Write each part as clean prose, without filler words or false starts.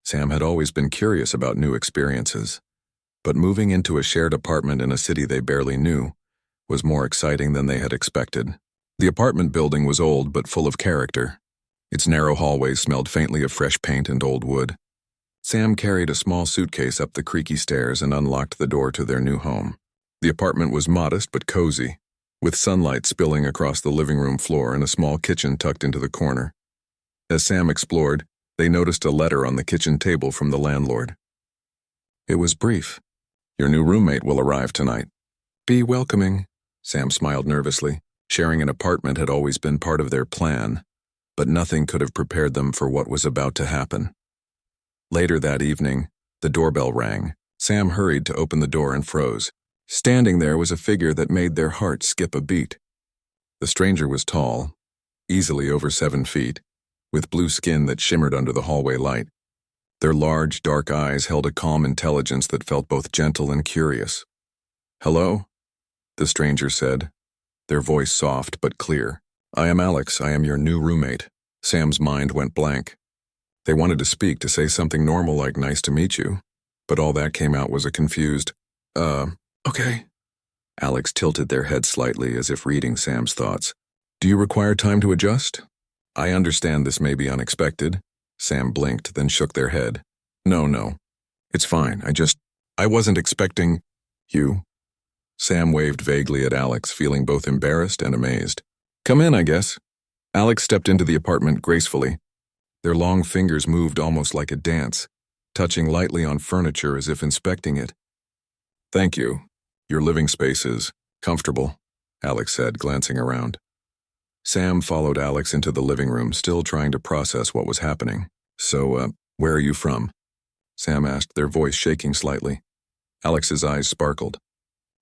Sam had always been curious about new experiences, but moving into a shared apartment in a city they barely knew was more exciting than they had expected. The apartment building was old but full of character. Its narrow hallways smelled faintly of fresh paint and old wood. Sam carried a small suitcase up the creaky stairs and unlocked the door to their new home. The apartment was modest but cozy, with sunlight spilling across the living room floor and a small kitchen tucked into the corner. As Sam explored, they noticed a letter on the kitchen table from the landlord. It was brief. "Your new roommate will arrive tonight. Be welcoming." Sam smiled nervously. Sharing an apartment had always been part of their plan, but nothing could have prepared them for what was about to happen. Later that evening, the doorbell rang. Sam hurried to open the door and froze. Standing there was a figure that made their hearts skip a beat. The stranger was tall, easily over 7 feet, with blue skin that shimmered under the hallway light. Their large, dark eyes held a calm intelligence that felt both gentle and curious. "Hello?" the stranger said, their voice soft but clear. "I am Alex. I am your new roommate." Sam's mind went blank. They wanted to speak, to say something normal like "nice to meet you," but all that came out was a confused, okay. Alex tilted their head slightly as if reading Sam's thoughts. "Do you require time to adjust? I understand this may be unexpected." Sam blinked, then shook their head. No. It's fine. I wasn't expecting you." Sam waved vaguely at Alex, feeling both embarrassed and amazed. "Come in, I guess." Alex stepped into the apartment gracefully. Their long fingers moved almost like a dance, touching lightly on furniture as if inspecting it. "Thank you. Your living space is comfortable," Alex said, glancing around. Sam followed Alex into the living room, still trying to process what was happening. "So, where are you from?" Sam asked, their voice shaking slightly. Alex's eyes sparkled.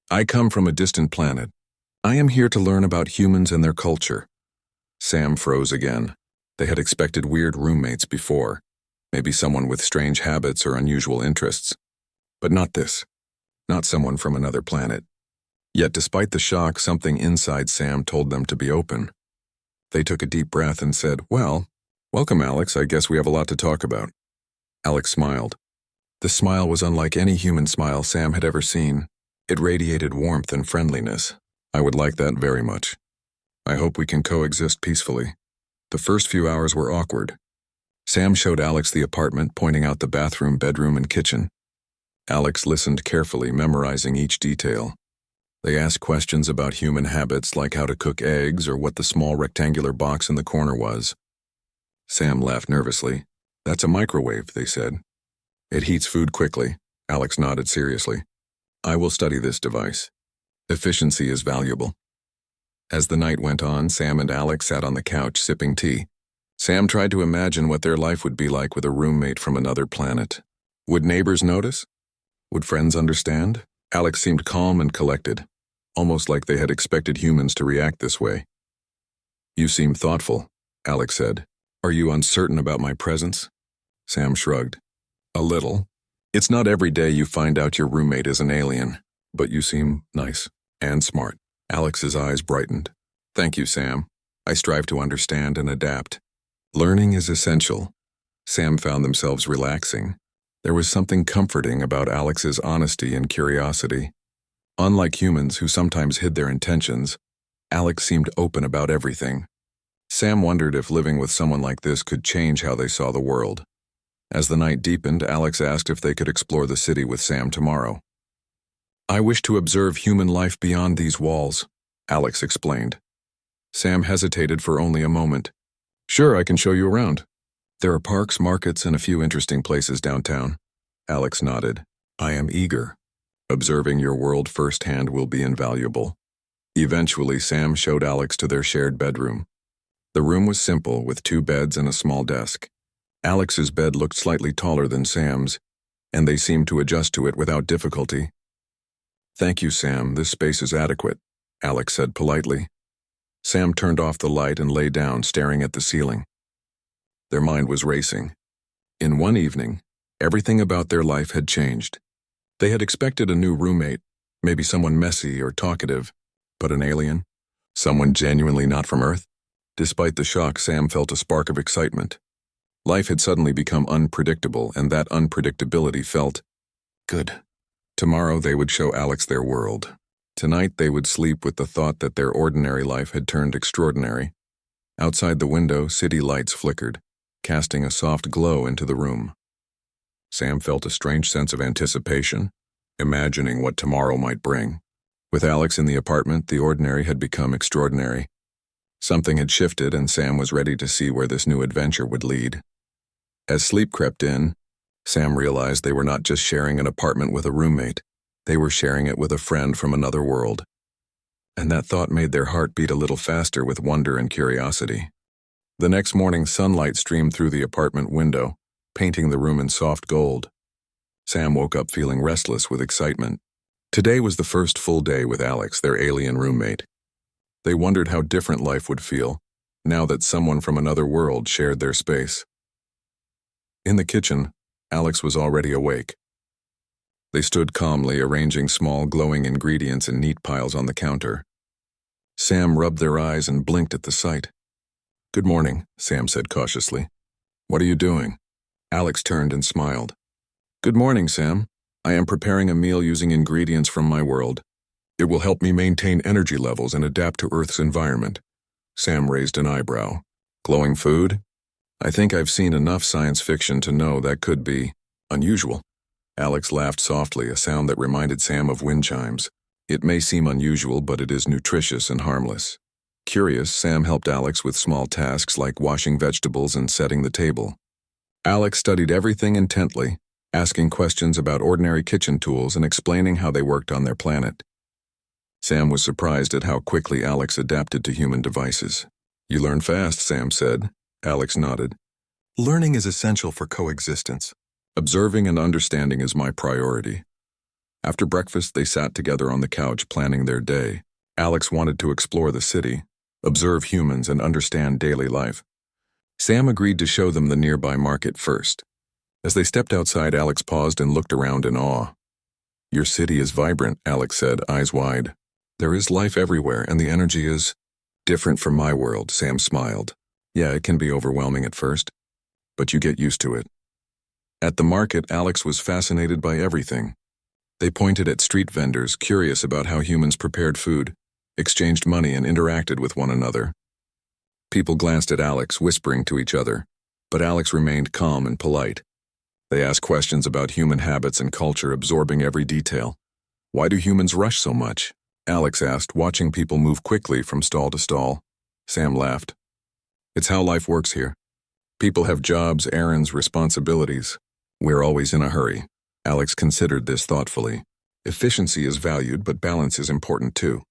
"I come from a distant planet. I am here to learn about humans and their culture." Sam froze again. They had expected weird roommates before, maybe someone with strange habits or unusual interests. But not this. Not someone from another planet. Yet despite the shock, something inside Sam told them to be open. They took a deep breath and said, "Well, welcome, Alex. I guess we have a lot to talk about." Alex smiled. The smile was unlike any human smile Sam had ever seen. It radiated warmth and friendliness. "I would like that very much. I hope we can coexist peacefully." The first few hours were awkward. Sam showed Alex the apartment, pointing out the bathroom, bedroom, and kitchen. Alex listened carefully, memorizing each detail. They asked questions about human habits, like how to cook eggs or what the small rectangular box in the corner was. Sam laughed nervously. "That's a microwave," they said. "It heats food quickly." Alex nodded seriously. "I will study this device. Efficiency is valuable." As the night went on, Sam and Alex sat on the couch sipping tea. Sam tried to imagine what their life would be like with a roommate from another planet. Would neighbors notice? Would friends understand? Alex seemed calm and collected, almost like they had expected humans to react this way. "You seem thoughtful," Alex said. "Are you uncertain about my presence?" Sam shrugged. "A little. It's not every day you find out your roommate is an alien, but you seem nice and smart." Alex's eyes brightened. "Thank you, Sam. I strive to understand and adapt. Learning is essential." Sam found themselves relaxing. There was something comforting about Alex's honesty and curiosity. Unlike humans who sometimes hid their intentions, Alex seemed open about everything. Sam wondered if living with someone like this could change how they saw the world. As the night deepened, Alex asked if they could explore the city with Sam tomorrow. "I wish to observe human life beyond these walls," Alex explained. Sam hesitated for only a moment. "Sure, I can show you around. There are parks, markets, and a few interesting places downtown." Alex nodded. "I am eager. Observing your world firsthand will be invaluable." Eventually, Sam showed Alex to their shared bedroom. The room was simple, with 2 beds and a small desk. Alex's bed looked slightly taller than Sam's, and they seemed to adjust to it without difficulty. "Thank you, Sam. This space is adequate," Alex said politely. Sam turned off the light and lay down, staring at the ceiling. Their mind was racing. In one evening, everything about their life had changed. They had expected a new roommate, maybe someone messy or talkative, but an alien? Someone genuinely not from Earth? Despite the shock, Sam felt a spark of excitement. Life had suddenly become unpredictable, and that unpredictability felt good. Tomorrow they would show Alex their world. Tonight they would sleep with the thought that their ordinary life had turned extraordinary. Outside the window, city lights flickered, casting a soft glow into the room. Sam felt a strange sense of anticipation, imagining what tomorrow might bring. With Alex in the apartment, the ordinary had become extraordinary. Something had shifted, and Sam was ready to see where this new adventure would lead. As sleep crept in, Sam realized they were not just sharing an apartment with a roommate, they were sharing it with a friend from another world. And that thought made their heart beat a little faster with wonder and curiosity. The next morning, sunlight streamed through the apartment window, painting the room in soft gold. Sam woke up feeling restless with excitement. Today was the first full day with Alex, their alien roommate. They wondered how different life would feel, now that someone from another world shared their space. In the kitchen, Alex was already awake. They stood calmly, arranging small, glowing ingredients in neat piles on the counter. Sam rubbed their eyes and blinked at the sight. "Good morning," Sam said cautiously. "What are you doing?" Alex turned and smiled. "Good morning, Sam. I am preparing a meal using ingredients from my world. It will help me maintain energy levels and adapt to Earth's environment." Sam raised an eyebrow. "Glowing food? I think I've seen enough science fiction to know that could be unusual." Alex laughed softly, a sound that reminded Sam of wind chimes. "It may seem unusual, but it is nutritious and harmless." Curious, Sam helped Alex with small tasks like washing vegetables and setting the table. Alex studied everything intently, asking questions about ordinary kitchen tools and explaining how they worked on their planet. Sam was surprised at how quickly Alex adapted to human devices. "You learn fast," Sam said. Alex nodded. "Learning is essential for coexistence. Observing and understanding is my priority." After breakfast, they sat together on the couch planning their day. Alex wanted to explore the city, observe humans, and understand daily life. Sam agreed to show them the nearby market first. As they stepped outside, Alex paused and looked around in awe. "Your city is vibrant," Alex said, eyes wide. "There is life everywhere, and the energy is different from my world," Sam smiled. "Yeah, it can be overwhelming at first, but you get used to it." At the market, Alex was fascinated by everything. They pointed at street vendors, curious about how humans prepared food, exchanged money, and interacted with one another. People glanced at Alex, whispering to each other, but Alex remained calm and polite. They asked questions about human habits and culture, absorbing every detail. "Why do humans rush so much?" Alex asked, watching people move quickly from stall to stall. Sam laughed. "It's how life works here. People have jobs, errands, responsibilities. We're always in a hurry." Alex considered this thoughtfully. "Efficiency is valued, but balance is important too.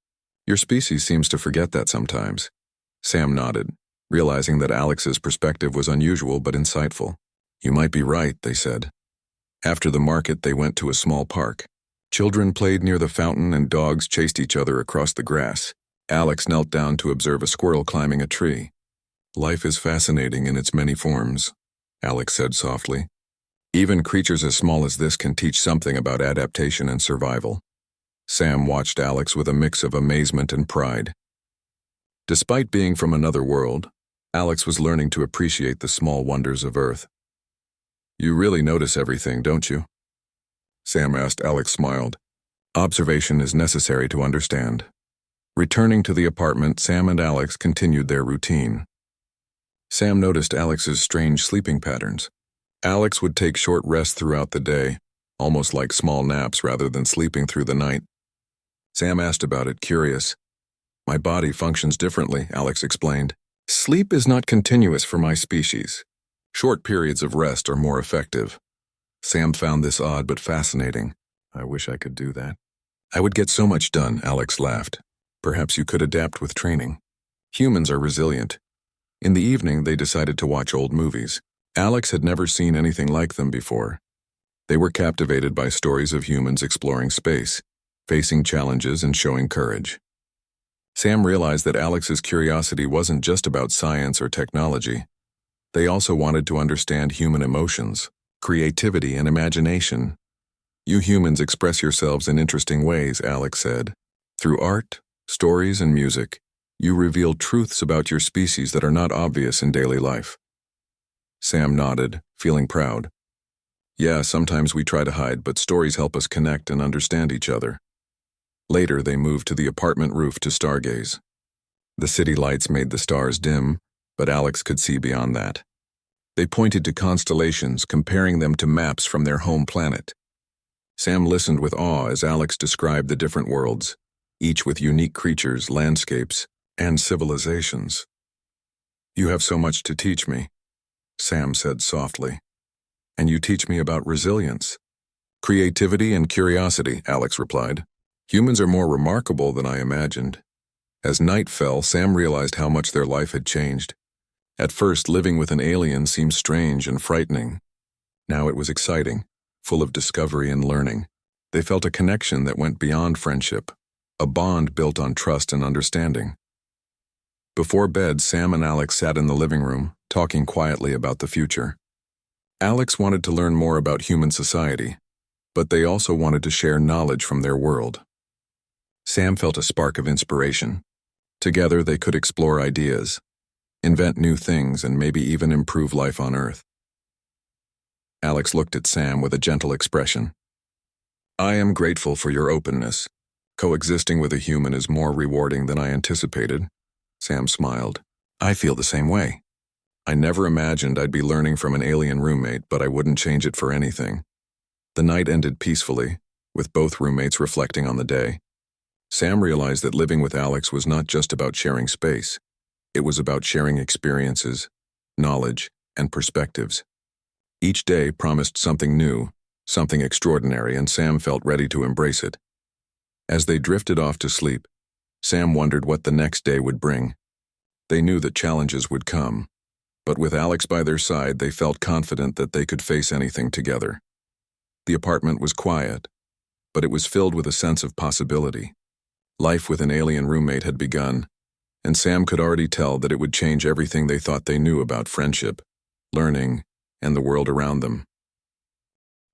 Your species seems to forget that sometimes." Sam nodded, realizing that Alex's perspective was unusual but insightful. "You might be right," they said. After the market, they went to a small park. Children played near the fountain and dogs chased each other across the grass. Alex knelt down to observe a squirrel climbing a tree. "Life is fascinating in its many forms," Alex said softly. "Even creatures as small as this can teach something about adaptation and survival." Sam watched Alex with a mix of amazement and pride. Despite being from another world, Alex was learning to appreciate the small wonders of Earth. "You really notice everything, don't you?" Sam asked. Alex smiled. "Observation is necessary to understand." Returning to the apartment, Sam and Alex continued their routine. Sam noticed Alex's strange sleeping patterns. Alex would take short rests throughout the day, almost like small naps rather than sleeping through the night. Sam asked about it, curious. "My body functions differently," Alex explained. "Sleep is not continuous for my species. Short periods of rest are more effective." Sam found this odd but fascinating. "I wish I could do that." "I would get so much done," Alex laughed. "Perhaps you could adapt with training. Humans are resilient." In the evening, they decided to watch old movies. Alex had never seen anything like them before. They were captivated by stories of humans exploring space, facing challenges and showing courage. Sam realized that Alex's curiosity wasn't just about science or technology. They also wanted to understand human emotions, creativity, and imagination. "You humans express yourselves in interesting ways," Alex said. "Through art, stories, and music, you reveal truths about your species that are not obvious in daily life." Sam nodded, feeling proud. Yeah, sometimes we try to hide, but stories help us connect and understand each other. Later, they moved to the apartment roof to stargaze. The city lights made the stars dim, but Alex could see beyond that. They pointed to constellations, comparing them to maps from their home planet. Sam listened with awe as Alex described the different worlds, each with unique creatures, landscapes, and civilizations. You have so much to teach me, Sam said softly. And you teach me about resilience. Creativity and curiosity, Alex replied. Humans are more remarkable than I imagined. As night fell, Sam realized how much their life had changed. At first, living with an alien seemed strange and frightening. Now it was exciting, full of discovery and learning. They felt a connection that went beyond friendship, a bond built on trust and understanding. Before bed, Sam and Alex sat in the living room, talking quietly about the future. Alex wanted to learn more about human society, but they also wanted to share knowledge from their world. Sam felt a spark of inspiration. Together, they could explore ideas, invent new things, and maybe even improve life on Earth. Alex looked at Sam with a gentle expression. I am grateful for your openness. Coexisting with a human is more rewarding than I anticipated. Sam smiled. I feel the same way. I never imagined I'd be learning from an alien roommate, but I wouldn't change it for anything. The night ended peacefully, with both roommates reflecting on the day. Sam realized that living with Alex was not just about sharing space. It was about sharing experiences, knowledge, and perspectives. Each day promised something new, something extraordinary, and Sam felt ready to embrace it. As they drifted off to sleep, Sam wondered what the next day would bring. They knew that challenges would come, but with Alex by their side, they felt confident that they could face anything together. The apartment was quiet, but it was filled with a sense of possibility. Life with an alien roommate had begun, and Sam could already tell that it would change everything they thought they knew about friendship, learning, and the world around them.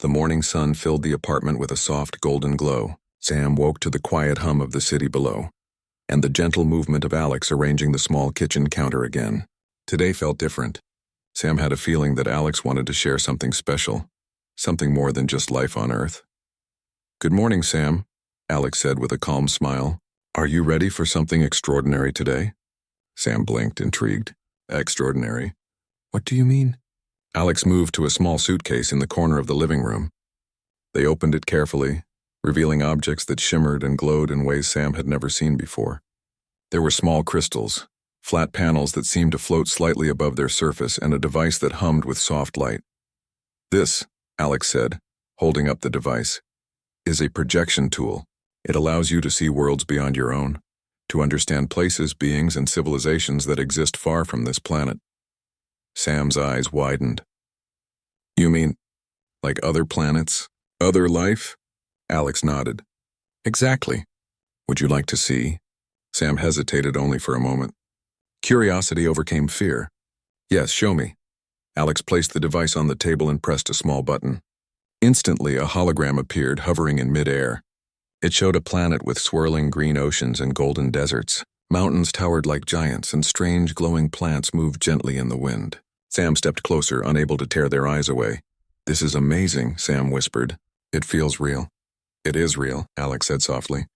The morning sun filled the apartment with a soft golden glow. Sam woke to the quiet hum of the city below, and the gentle movement of Alex arranging the small kitchen counter again. Today felt different. Sam had a feeling that Alex wanted to share something special, something more than just life on Earth. Good morning, Sam, Alex said with a calm smile. Are you ready for something extraordinary today? Sam blinked, intrigued. Extraordinary? What do you mean? Alex moved to a small suitcase in the corner of the living room. They opened it carefully, revealing objects that shimmered and glowed in ways Sam had never seen before. There were small crystals, flat panels that seemed to float slightly above their surface, and a device that hummed with soft light. This, Alex said, holding up the device, is a projection tool. It allows you to see worlds beyond your own, to understand places, beings, and civilizations that exist far from this planet. Sam's eyes widened. You mean, like other planets? Other life? Alex nodded. Exactly. Would you like to see? Sam hesitated only for a moment. Curiosity overcame fear. Yes, show me. Alex placed the device on the table and pressed a small button. Instantly, a hologram appeared, hovering in midair. It showed a planet with swirling green oceans and golden deserts. Mountains towered like giants, and strange glowing plants moved gently in the wind. Sam stepped closer, unable to tear their eyes away. This is amazing, Sam whispered. It feels real. It is real, Alex said softly.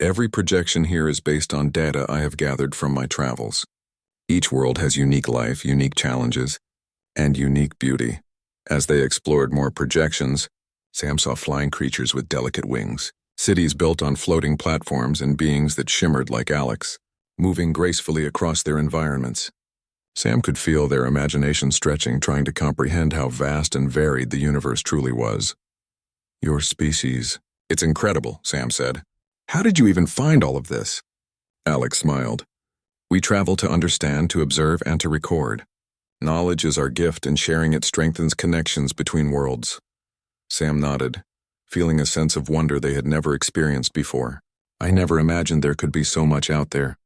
Every projection here is based on data I have gathered from my travels. Each world has unique life, unique challenges, and unique beauty. As they explored more projections, Sam saw flying creatures with delicate wings, cities built on floating platforms, and beings that shimmered like Alex, moving gracefully across their environments. Sam could feel their imagination stretching, trying to comprehend how vast and varied the universe truly was. Your species. It's incredible, Sam said. How did you even find all of this? Alex smiled. We travel to understand, to observe, and to record. Knowledge is our gift, and sharing it strengthens connections between worlds. Sam nodded, feeling a sense of wonder they had never experienced before. I never imagined there could be so much out there,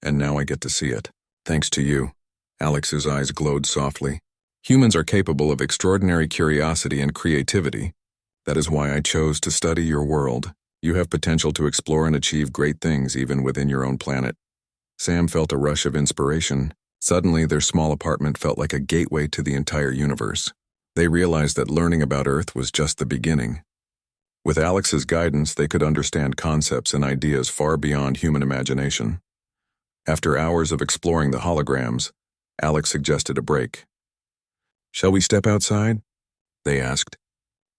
and now I get to see it. Thanks to you. Alex's eyes glowed softly. Humans are capable of extraordinary curiosity and creativity. That is why I chose to study your world. You have potential to explore and achieve great things even within your own planet. Sam felt a rush of inspiration, Suddenly, their small apartment felt like a gateway to the entire universe. They realized that learning about Earth was just the beginning. With Alex's guidance, they could understand concepts and ideas far beyond human imagination. After hours of exploring the holograms, Alex suggested a break. "Shall we step outside?" they asked.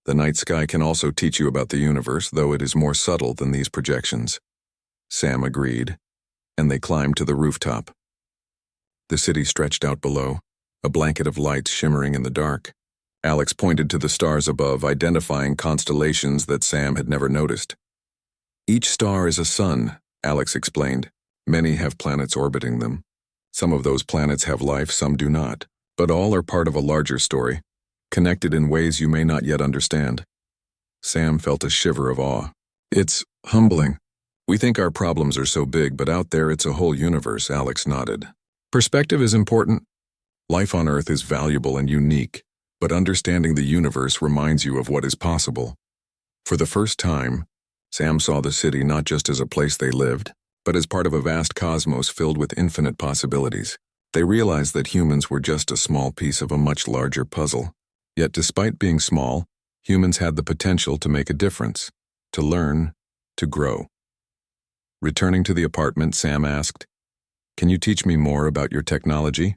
"The night sky can also teach you about the universe, though it is more subtle than these projections." Sam agreed, and they climbed to the rooftop. The city stretched out below, a blanket of lights shimmering in the dark. Alex pointed to the stars above, identifying constellations that Sam had never noticed. "Each star is a sun," Alex explained. "Many have planets orbiting them. Some of those planets have life, some do not. But all are part of a larger story, connected in ways you may not yet understand." Sam felt a shiver of awe. "It's humbling. We think our problems are so big, but out there it's a whole universe," Alex nodded. "Perspective is important. Life on Earth is valuable and unique, but understanding the universe reminds you of what is possible." For the first time, Sam saw the city not just as a place they lived, but as part of a vast cosmos filled with infinite possibilities. They realized that humans were just a small piece of a much larger puzzle. Yet despite being small, humans had the potential to make a difference, to learn, to grow. Returning to the apartment, Sam asked, "Can you teach me more about your technology?"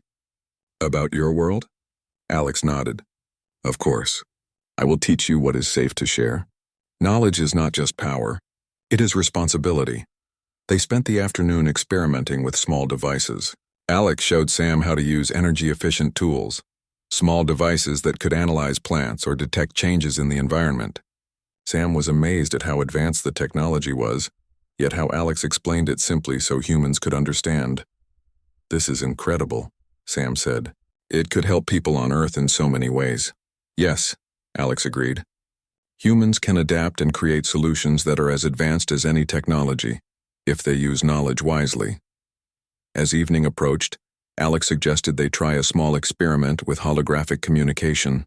"About your world?" Alex nodded. "Of course. I will teach you what is safe to share. Knowledge is not just power, it is responsibility." They spent the afternoon experimenting with small devices. Alex showed Sam how to use energy-efficient tools, small devices that could analyze plants or detect changes in the environment. Sam was amazed at how advanced the technology was, yet how Alex explained it simply so humans could understand. "This is incredible," Sam said. "It could help people on Earth in so many ways." "Yes," Alex agreed. "Humans can adapt and create solutions that are as advanced as any technology, if they use knowledge wisely." As evening approached, Alex suggested they try a small experiment with holographic communication.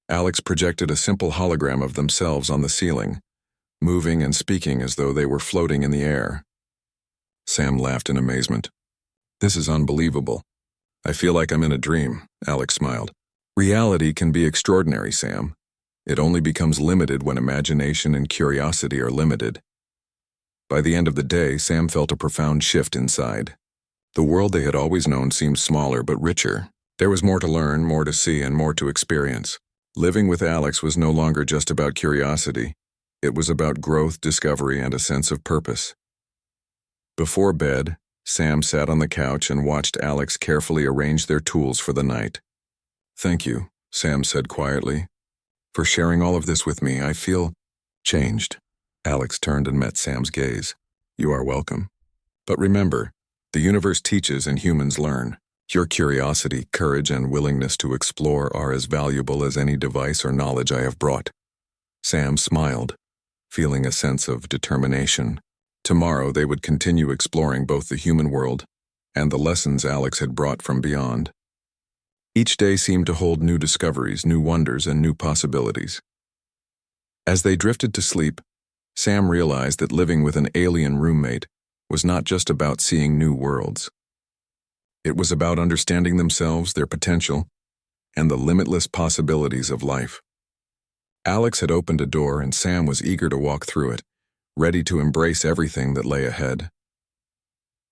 Alex projected a simple hologram of themselves on the ceiling, moving and speaking as though they were floating in the air. Sam laughed in amazement. "This is unbelievable. I feel like I'm in a dream," Alex smiled. "Reality can be extraordinary, Sam. It only becomes limited when imagination and curiosity are limited." By the end of the day, Sam felt a profound shift inside. The world they had always known seemed smaller but richer. There was more to learn, more to see, and more to experience. Living with Alex was no longer just about curiosity. It was about growth, discovery, and a sense of purpose. Before bed, Sam sat on the couch and watched Alex carefully arrange their tools for the night. "Thank you," Sam said quietly, "for sharing all of this with me. I feel changed." Alex turned and met Sam's gaze. "You are welcome. But remember, the universe teaches and humans learn. Your curiosity, courage, and willingness to explore are as valuable as any device or knowledge I have brought." Sam smiled, feeling a sense of determination. Tomorrow they would continue exploring both the human world and the lessons Alex had brought from beyond. Each day seemed to hold new discoveries, new wonders, and new possibilities. As they drifted to sleep, Sam realized that living with an alien roommate was not just about seeing new worlds. It was about understanding themselves, their potential, and the limitless possibilities of life. Alex had opened a door and Sam was eager to walk through it, ready to embrace everything that lay ahead.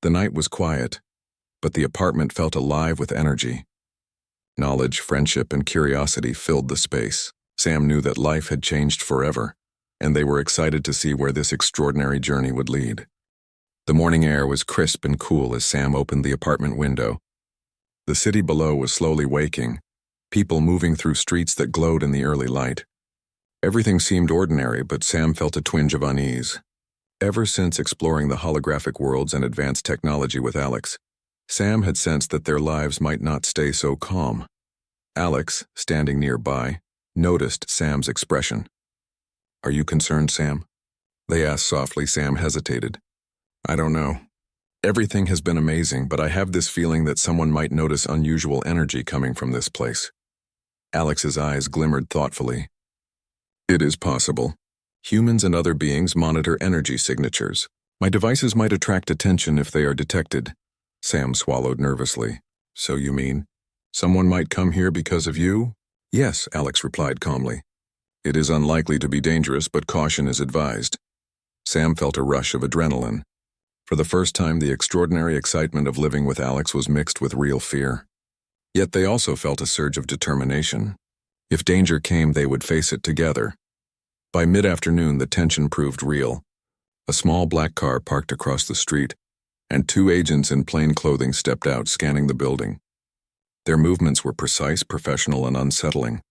The night was quiet, but the apartment felt alive with energy. Knowledge, friendship, and curiosity filled the space. Sam knew that life had changed forever, and they were excited to see where this extraordinary journey would lead. The morning air was crisp and cool as Sam opened the apartment window. The city below was slowly waking, people moving through streets that glowed in the early light. Everything seemed ordinary, but Sam felt a twinge of unease. Ever since exploring the holographic worlds and advanced technology with Alex, Sam had sensed that their lives might not stay so calm. Alex, standing nearby, noticed Sam's expression. "Are you concerned, Sam?" they asked softly. Sam hesitated. "I don't know. Everything has been amazing, but I have this feeling that someone might notice unusual energy coming from this place." Alex's eyes glimmered thoughtfully. "It is possible. Humans and other beings monitor energy signatures. My devices might attract attention if they are detected." Sam swallowed nervously. So you mean, someone might come here because of you? Yes, Alex replied calmly. It is unlikely to be dangerous, but caution is advised. Sam felt a rush of adrenaline. For the first time, the extraordinary excitement of living with Alex was mixed with real fear. Yet they also felt a surge of determination. If danger came, they would face it together. By mid-afternoon, the tension proved real. A small black car parked across the street, and two agents in plain clothing stepped out, scanning the building. Their movements were precise, professional, and unsettling.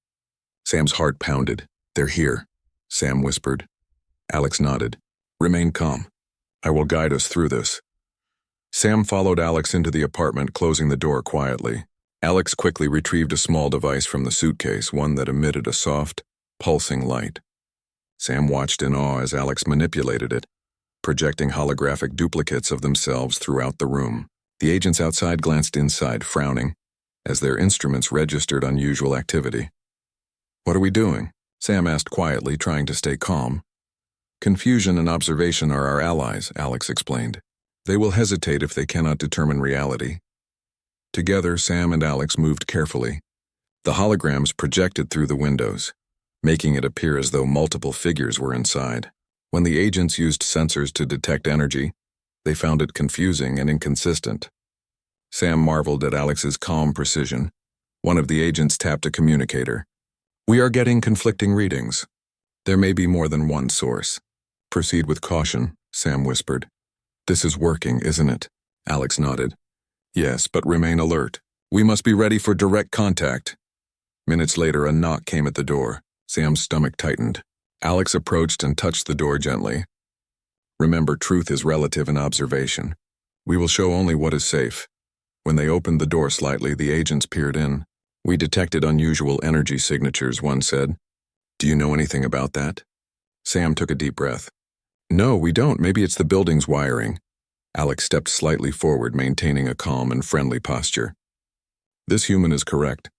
Sam's heart pounded. They're here, Sam whispered. Alex nodded. Remain calm. I will guide us through this. Sam followed Alex into the apartment, closing the door quietly. Alex quickly retrieved a small device from the suitcase, one that emitted a soft, pulsing light. Sam watched in awe as Alex manipulated it, projecting holographic duplicates of themselves throughout the room. The agents outside glanced inside, frowning, as their instruments registered unusual activity. What are we doing? Sam asked quietly, trying to stay calm. Confusion and observation are our allies, Alex explained. They will hesitate if they cannot determine reality. Together, Sam and Alex moved carefully. The holograms projected through the windows, making it appear as though multiple figures were inside. When the agents used sensors to detect energy, they found it confusing and inconsistent. Sam marveled at Alex's calm precision. One of the agents tapped a communicator. We are getting conflicting readings. There may be more than one source. Proceed with caution, Sam whispered. This is working, isn't it? Alex nodded. Yes, but remain alert. We must be ready for direct contact. Minutes later, a knock came at the door. Sam's stomach tightened. Alex approached and touched the door gently. Remember, truth is relative in observation. We will show only what is safe. When they opened the door slightly, the agents peered in. We detected unusual energy signatures, one said. Do you know anything about that? Sam took a deep breath. No, we don't. Maybe it's the building's wiring. Alex stepped slightly forward, maintaining a calm and friendly posture. This human is correct.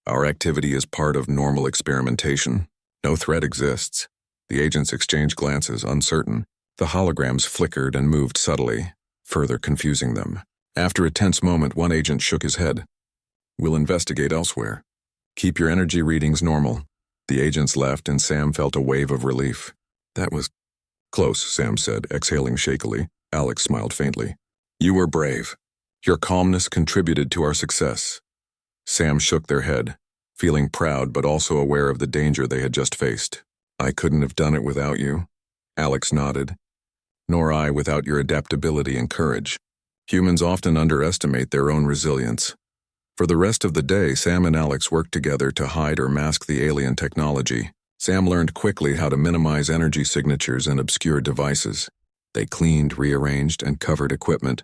Our activity is part of normal experimentation. No threat exists. The agents exchanged glances, uncertain. The holograms flickered and moved subtly, further confusing them. After a tense moment, one agent shook his head. We'll investigate elsewhere. Keep your energy readings normal. The agents left, and Sam felt a wave of relief. That was close, Sam said, exhaling shakily. Alex smiled faintly. You were brave. Your calmness contributed to our success. Sam shook their head, feeling proud but also aware of the danger they had just faced. I couldn't have done it without you. Alex nodded. Nor I without your adaptability and courage. Humans often underestimate their own resilience. For the rest of the day, Sam and Alex worked together to hide or mask the alien technology. Sam learned quickly how to minimize energy signatures and obscure devices. They cleaned, rearranged, and covered equipment,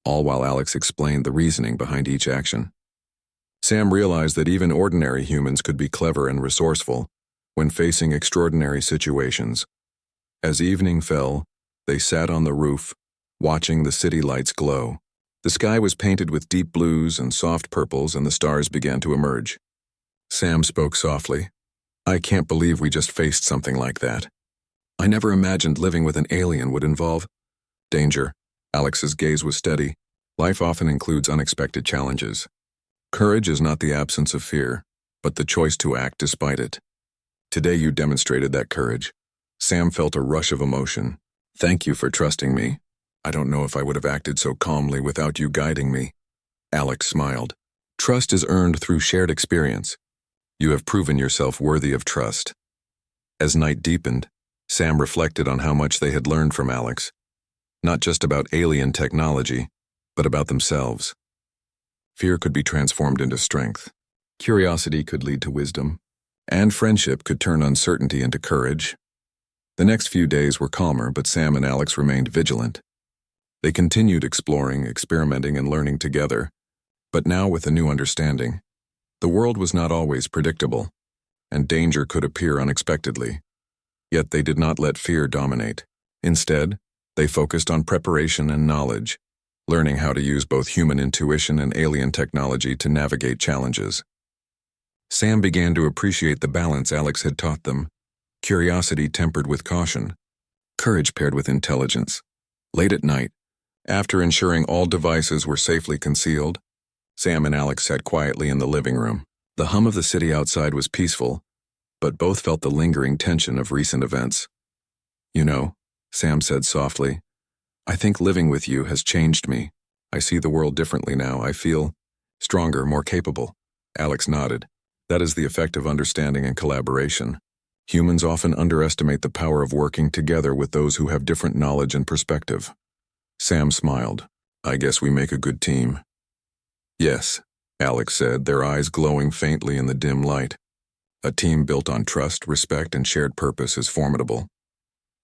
all while Alex explained the reasoning behind each action. Sam realized that even ordinary humans could be clever and resourceful when facing extraordinary situations. As evening fell, they sat on the roof, watching the city lights glow. The sky was painted with deep blues and soft purples, and the stars began to emerge. Sam spoke softly. I can't believe we just faced something like that. I never imagined living with an alien would involve danger. Alex's gaze was steady. Life often includes unexpected challenges. Courage is not the absence of fear, but the choice to act despite it. Today you demonstrated that courage. Sam felt a rush of emotion. Thank you for trusting me. I don't know if I would have acted so calmly without you guiding me. Alex smiled. Trust is earned through shared experience. You have proven yourself worthy of trust. As night deepened, Sam reflected on how much they had learned from Alex. Not just about alien technology, but about themselves. Fear could be transformed into strength. Curiosity could lead to wisdom. And friendship could turn uncertainty into courage. The next few days were calmer, but Sam and Alex remained vigilant. They continued exploring, experimenting, and learning together, but now with a new understanding. The world was not always predictable, and danger could appear unexpectedly. Yet they did not let fear dominate. Instead, they focused on preparation and knowledge, learning how to use both human intuition and alien technology to navigate challenges. Sam began to appreciate the balance Alex had taught them. Curiosity tempered with caution, courage paired with intelligence. Late at night, after ensuring all devices were safely concealed, Sam and Alex sat quietly in the living room. The hum of the city outside was peaceful, but both felt the lingering tension of recent events. "You know," Sam said softly, "I think living with you has changed me. I see the world differently now. I feel stronger, more capable." Alex nodded. "That is the effect of understanding and collaboration. Humans often underestimate the power of working together with those who have different knowledge and perspective." Sam smiled. "I guess we make a good team." "Yes," Alex said, their eyes glowing faintly in the dim light. "A team built on trust, respect, and shared purpose is formidable."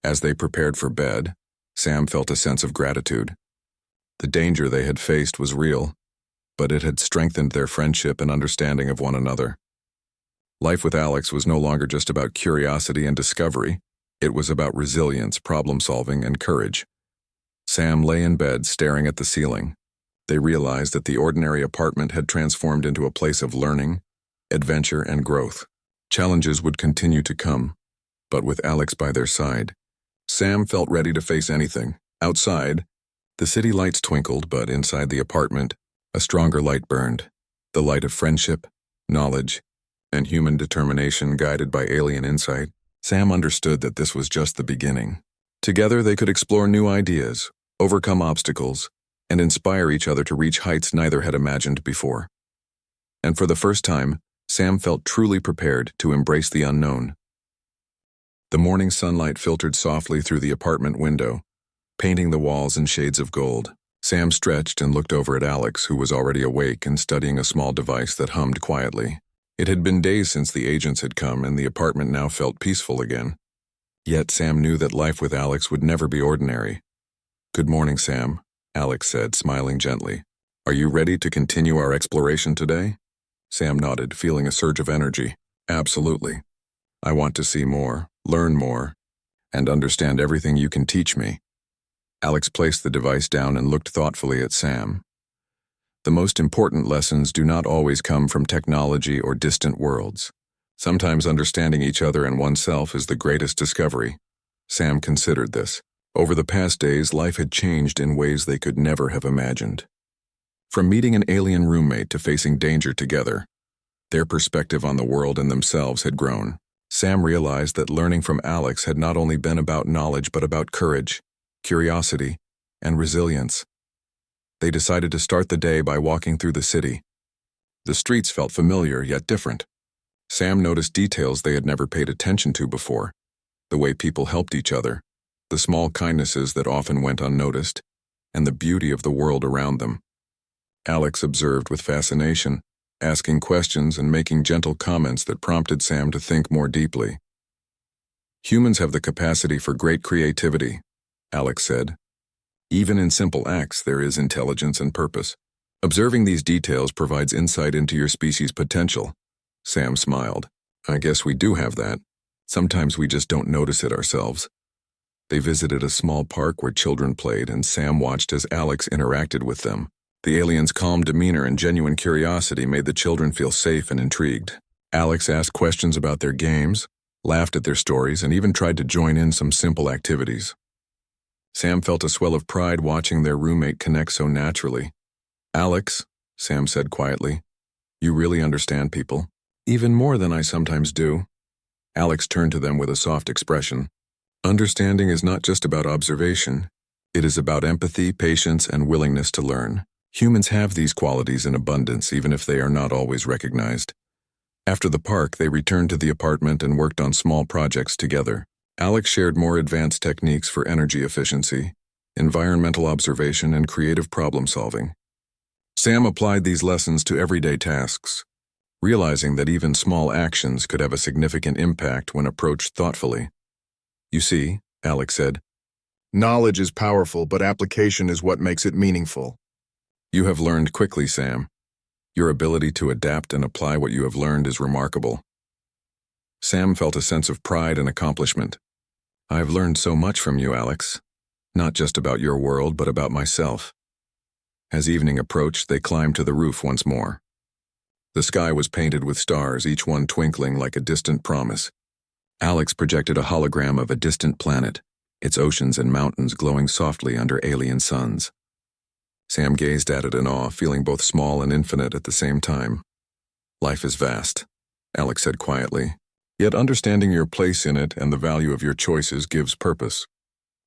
As they prepared for bed, Sam felt a sense of gratitude. The danger they had faced was real, but it had strengthened their friendship and understanding of one another. Life with Alex was no longer just about curiosity and discovery. It was about resilience, problem-solving, and courage. Sam lay in bed, staring at the ceiling. They realized that the ordinary apartment had transformed into a place of learning, adventure, and growth. Challenges would continue to come, but with Alex by their side, Sam felt ready to face anything. Outside, the city lights twinkled, but inside the apartment, a stronger light burned. The light of friendship, knowledge, and human determination guided by alien insight. Sam understood that this was just the beginning. Together they could explore new ideas, overcome obstacles, and inspire each other to reach heights neither had imagined before. And for the first time, Sam felt truly prepared to embrace the unknown. The morning sunlight filtered softly through the apartment window, painting the walls in shades of gold. Sam stretched and looked over at Alex, who was already awake and studying a small device that hummed quietly. It had been days since the agents had come, and the apartment now felt peaceful again. Yet Sam knew that life with Alex would never be ordinary. "Good morning, Sam," Alex said, smiling gently. "Are you ready to continue our exploration today?" Sam nodded, feeling a surge of energy. "Absolutely. I want to see more, learn more, and understand everything you can teach me." Alex placed the device down and looked thoughtfully at Sam. The most important lessons do not always come from technology or distant worlds. Sometimes understanding each other and oneself is the greatest discovery. Sam considered this. Over the past days, life had changed in ways they could never have imagined. From meeting an alien roommate to facing danger together, their perspective on the world and themselves had grown. Sam realized that learning from Alex had not only been about knowledge but about courage, curiosity, and resilience. They decided to start the day by walking through the city. The streets felt familiar yet different. Sam noticed details they had never paid attention to before: the way people helped each other, the small kindnesses that often went unnoticed, and the beauty of the world around them. Alex observed with fascination, asking questions and making gentle comments that prompted Sam to think more deeply. "Humans have the capacity for great creativity," Alex said. "Even in simple acts, there is intelligence and purpose. Observing these details provides insight into your species' potential." Sam smiled. "I guess we do have that. Sometimes we just don't notice it ourselves." They visited a small park where children played, and Sam watched as Alex interacted with them. The aliens' calm demeanor and genuine curiosity made the children feel safe and intrigued. Alex asked questions about their games, laughed at their stories, and even tried to join in some simple activities. Sam felt a swell of pride watching their roommate connect so naturally. "Alex," Sam said quietly, "you really understand people. Even more than I sometimes do." Alex turned to them with a soft expression. "Understanding is not just about observation. It is about empathy, patience, and willingness to learn. Humans have these qualities in abundance, even if they are not always recognized." After the park, they returned to the apartment and worked on small projects together. Alex shared more advanced techniques for energy efficiency, environmental observation, and creative problem-solving. Sam applied these lessons to everyday tasks, realizing that even small actions could have a significant impact when approached thoughtfully. "You see," Alex said, "knowledge is powerful, but application is what makes it meaningful." "You have learned quickly, Sam. Your ability to adapt and apply what you have learned is remarkable." Sam felt a sense of pride and accomplishment. "I've learned so much from you, Alex. Not just about your world, but about myself." As evening approached, they climbed to the roof once more. The sky was painted with stars, each one twinkling like a distant promise. Alex projected a hologram of a distant planet, its oceans and mountains glowing softly under alien suns. Sam gazed at it in awe, feeling both small and infinite at the same time. Life is vast, Alex said quietly, yet understanding your place in it and the value of your choices gives purpose.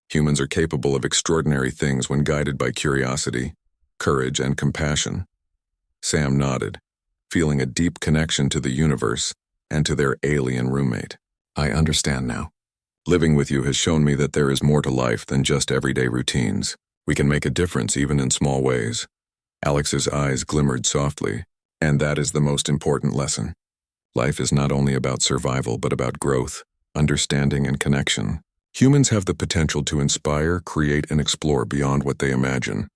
Humans are capable of extraordinary things when guided by curiosity, courage, and compassion. Sam nodded, feeling a deep connection to the universe and to their alien roommate. I understand now. Living with you has shown me that there is more to life than just everyday routines. We can make a difference even in small ways. Alex's eyes glimmered softly, and that is the most important lesson. Life is not only about survival but about growth, understanding, and connection. Humans have the potential to inspire, create, and explore beyond what they imagine.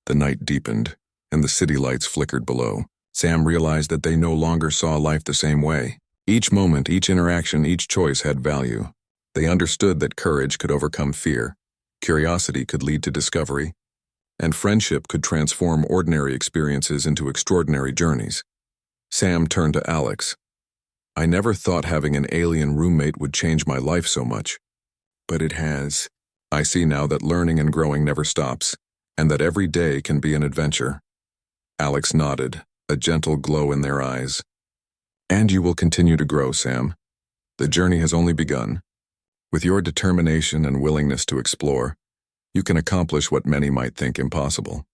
The night deepened, and the city lights flickered below. Sam realized that they no longer saw life the same way. Each moment, each interaction, each choice had value. They understood that courage could overcome fear, curiosity could lead to discovery, and friendship could transform ordinary experiences into extraordinary journeys. Sam turned to Alex. I never thought having an alien roommate would change my life so much. But it has. I see now that learning and growing never stops, and that every day can be an adventure. Alex nodded, a gentle glow in their eyes. And you will continue to grow, Sam. The journey has only begun. With your determination and willingness to explore, you can accomplish what many might think impossible.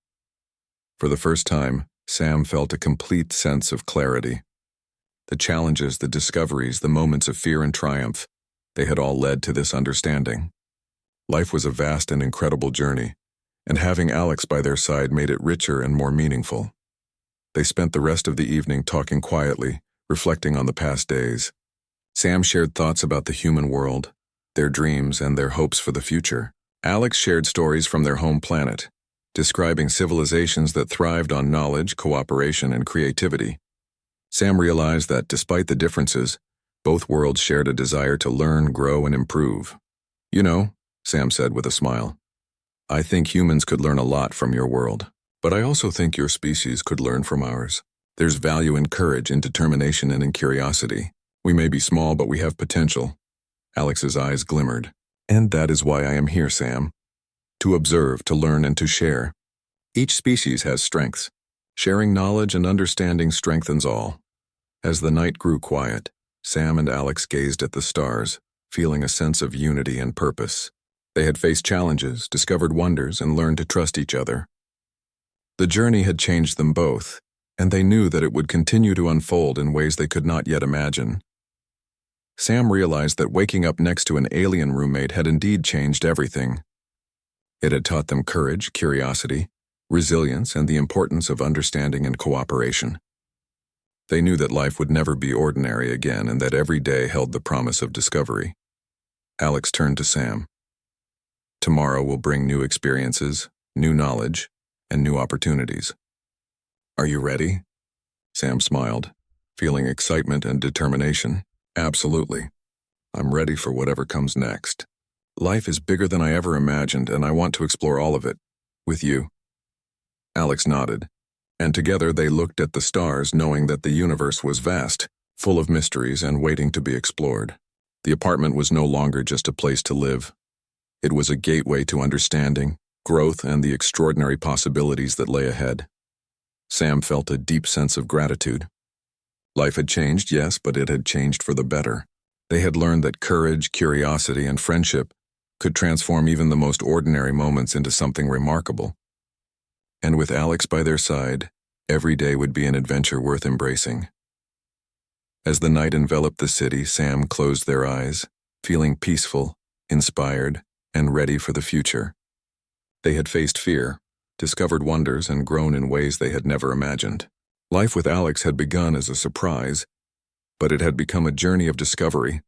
For the first time, Sam felt a complete sense of clarity. The challenges, the discoveries, the moments of fear and triumph, they had all led to this understanding. Life was a vast and incredible journey, and having Alex by their side made it richer and more meaningful. They spent the rest of the evening talking quietly, reflecting on the past days. Sam shared thoughts about the human world, their dreams, and their hopes for the future. Alex shared stories from their home planet, describing civilizations that thrived on knowledge, cooperation, and creativity. Sam realized that, despite the differences, both worlds shared a desire to learn, grow, and improve. You know, Sam said with a smile, I think humans could learn a lot from your world, but I also think your species could learn from ours. There's value in courage, in determination, and in curiosity. We may be small, but we have potential. Alex's eyes glimmered. And that is why I am here, Sam. To observe, to learn, and to share. Each species has strengths. Sharing knowledge and understanding strengthens all. As the night grew quiet, Sam and Alex gazed at the stars, feeling a sense of unity and purpose. They had faced challenges, discovered wonders, and learned to trust each other. The journey had changed them both, and they knew that it would continue to unfold in ways they could not yet imagine. Sam realized that waking up next to an alien roommate had indeed changed everything. It had taught them courage, curiosity, resilience, and the importance of understanding and cooperation. They knew that life would never be ordinary again and that every day held the promise of discovery. Alex turned to Sam. Tomorrow will bring new experiences, new knowledge, and new opportunities. Are you ready? Sam smiled, feeling excitement and determination. Absolutely. I'm ready for whatever comes next. Life is bigger than I ever imagined, and I want to explore all of it. With you. Alex nodded, and together they looked at the stars, knowing that the universe was vast, full of mysteries and waiting to be explored. The apartment was no longer just a place to live. It was a gateway to understanding, growth, and the extraordinary possibilities that lay ahead. Sam felt a deep sense of gratitude. Life had changed, yes, but it had changed for the better. They had learned that courage, curiosity, and friendship could transform even the most ordinary moments into something remarkable. And with Alex by their side, every day would be an adventure worth embracing. As the night enveloped the city, Sam closed their eyes, feeling peaceful, inspired, and ready for the future. They had faced fear, discovered wonders, and grown in ways they had never imagined. Life with Alex had begun as a surprise, but it had become a journey of discovery,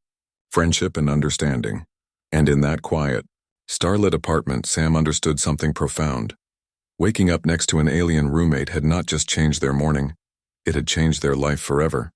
friendship, and understanding. And in that quiet, starlit apartment, Sam understood something profound. Waking up next to an alien roommate had not just changed their morning, it had changed their life forever.